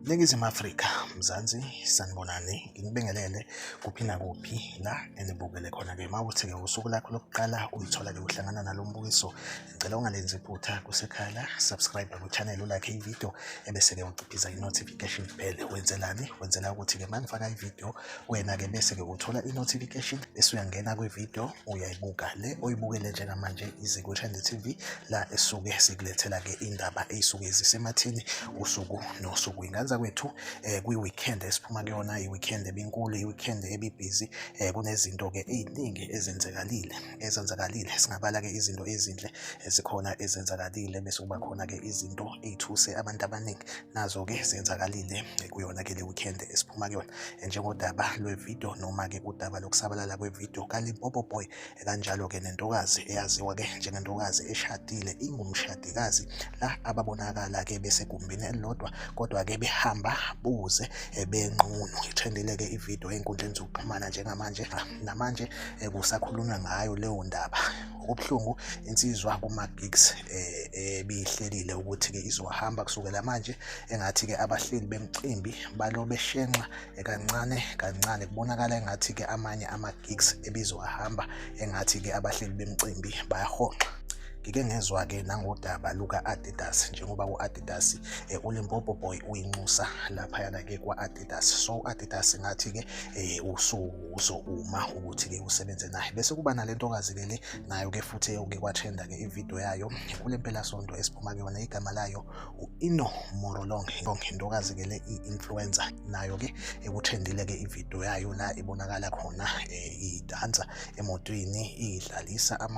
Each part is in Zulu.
Ningizimu Afrika, Mzansi, sanibonani, nginibingelele kuphi nakuphi la enibukele khona-ke. Mawukuthi-ke usuku lakho lokuqala uyithola-ke uhlangana nalo mbukiso, ngicela ungalenzi iphutha kusekhaya la, subscribe ku-channel, ulike ividiyo ebese-ke uciphiza i-notification bell. Wenzelani? Wenzela ukuthi-ke uma ngifaka ividiyo wena-ke bese-ke uthola i-notification bese uyangena kwividiyo uyayibuka le oyibukele njengamanje iZiku TV la esuke sikulethela-ke indaba ey'suke zisematheni usuku nosuku. Inganza kwethu kwi-weekend esiphuma kuyona, i-weekend ebinkulu, i-weekend ebibhizi, kunezinto-ke ey'ningi ezenzakalile. Singabala-ke izinto ezinhle ezikhona ezenzakalile bese kuba khona-ke izinto ey'thuse abantu abaningi nazo-ke zenzakalile kuyona-ke le weekend esiphuma kuyona, njengodaba lwevidiyo noma-ke udaba lokusabalala kwevidiyo kaLimpopo Boy, kanjalo-ke nentokazi eyaziwa-ke njengentokazi eshadile, ingumshadikazi la ababonakala-ke besegumbini elilodwa kodwa-ke behamba buze benqunu. Ithendile-ke ividiyo ey'nkundleni zokuxhumana namanje kusakhulunywa ngayo leyo ndaba. Okubuhlungu insizwa kuma-gigs ebihlelile ukuthi-ke izohamba kusukela manje, engathi-ke abahleli bemcimbi balobe beshenqa kancane kubonakala engathi-ke amanye ama-gigs ebizowahamba, engathi-ke abahleli bemcimbi bayahonqa. Ngike ngezwa-ke nangodaba luka-Adidas, njengoba u-Adidas uLimpopo Boy uyinxusa laphayana-ke kwa-Adidas. So u-Adidas ngathi-ke uzouma ukuthi-ke usebenze naye. Bese kuba nale ntokazi-ke le nayo-ke futhi eyawuke kwatrenda-ke ividiyo yayo kule mpelasonto esiphuma kuyona, igama layo u-Ino Morolong. Intokazi-ke le i-influencer nayo-ke ekuthendile-ke ividiyo yayo la ibonakala khona idansa emotweni idlalisa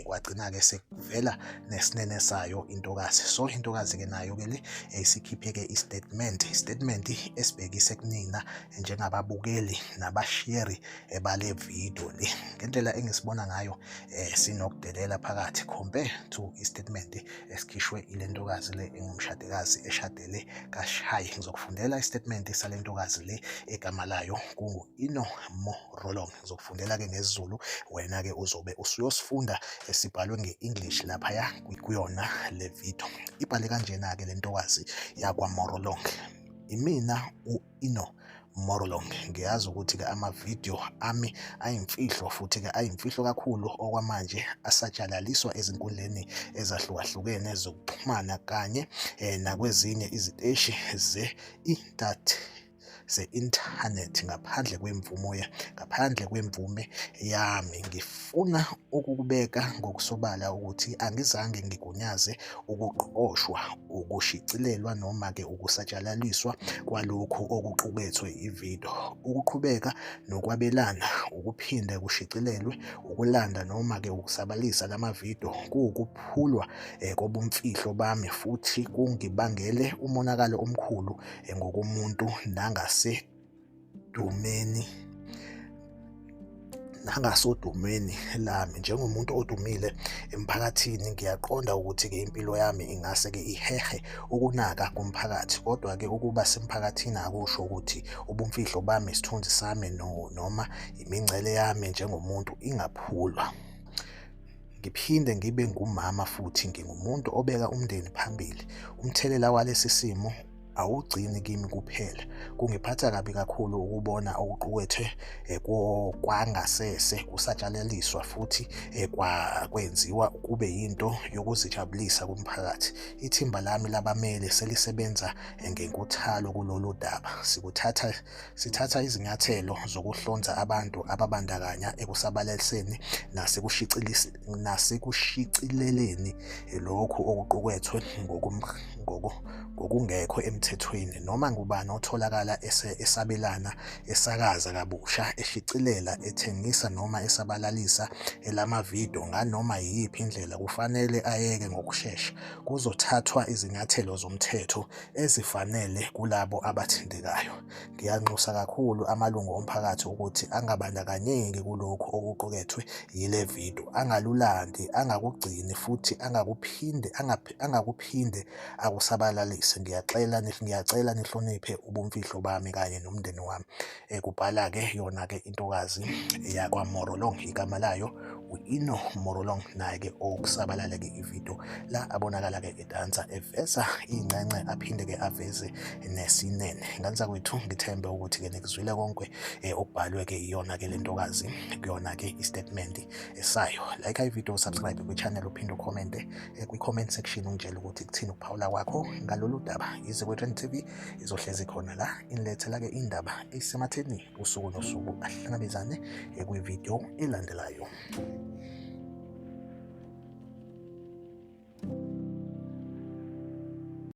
kwagcina-ke sekuvela nesinene sayo intokazi. So intokazi-ke nayo-ke le isikhiphe-ke istatement esibhekise kunina njengababukeli nabasheri bale vidiyo le. Ngendlela engisibona ngayo sinokudelela phakathi compare to istatement esikhishwe ile ntokazi le engumshadikazi eshadele kaShai. Ngizokufundela istatement sale ntokazi le egama layo kungu-Ino Morolong. Ngizokufundela-ke ngesiZulu, wena-ke uzobe usuyosifunda esibhalwe nge-English laphaya kuyona le video. Ibhale kanjena-ke le ntokazi yakwaMorolong: imina u-Ino Morolong, ngiyazi ukuthi-ke amavidiyo ami ayimfihlo futhi-ke ayimfihlo kakhulu okwamanje, asatshalaliswa ezinkundleni ezahlukahlukene zokuxhumana kanye nakwezinye iziteshi ze-inthanethi ngaphandle kwemvume yami. Ngifuna ukukubeka ngokusobala ukuthi angizange ngigunyaze ukuqoshwa, ukushicilelwa noma-ke ukusatshalaliswa kwalokhu okuqukethwe ividiyo. Ukuqhubeka nokwabelana, ukuphinde kushicilelwe, ukulanda noma-ke ukusabalisa lamavidiyo kuwukuphulwa kobumfihlo bami futhi kungibangele umonakalo omkhulu ngokomuntu nangasodumeni lami. Njengomuntu odumile emphakathini, ngiyaqonda ukuthi-ke impilo yami ingase-ke ihehe ukunaka komphakathi, kodwa-ke ukuba semphakathini akusho ukuthi ubumfihlo bami, isithunzi sami noma imingcele yami njengomuntu ingaphulwa. Ngiphinde ngibe ngumama futhi ngingumuntu obeka umndeni phambili. Umthelela walesi simo awugcini kimi kuphela, kungiphatha kabi kakhulu ukubona okuqukethwe kwangasese kusatshalaliswa futhi kwenziwa kube yinto yokuzijabulisa kumphakathi. Ithimba lami labameli selisebenza ngenkuthalo kulolu daba. Sithatha izinyathelo zokuhlonza abantu ababandakanya ekusabalaliseni nasekushicileleni lokhu okuqukethwe ngokungekho emthethweni. Noma ngubani otholakala esabelana, esakaza kabusha, eshicilela, ethengisa noma esabalalisa elamavidiyo nganoma yiyiphi indlela kufanele ayeke ngokushesha. Kuzothathwa izinyathelo zomthetho ezifanele kulabo abathintekayo. Ngiyanxusa kakhulu amalungu omphakathi ukuthi angabandakanyeki kulokhu okuqukethwe yile vidiyo, angalulandi, angakugcini futhi angakuphinde akusabalalise. Ngiyacela nihloniphe ubumfihlo bami kanye nomndeni wami. Kubhala-ke yona-ke intokazi yakwaMorolong, igama layo Ino Morolong naye-ke okusabalala-ke ividiyo la abonakala-ke edansa eveza iy'ngcengce aphinde-ke aveze nesinene. Ngani zakwethu ngithembe ukuthi-ke nikuzwile konke okubhalwe-ke iyona-ke le ntokazi kuyona-ke istatement sayo. Like ividiyo, subscribe kwi-channel uphinde ukhomente kwi-comment section ungitshela ukuthi kuthini ukuphawula kwakho ngalolu daba. Izikwethu TV izohlezi khona la inilethela-ke indaba esematheni usuku nosuku ahlangabezane kwividiyo elandelayo.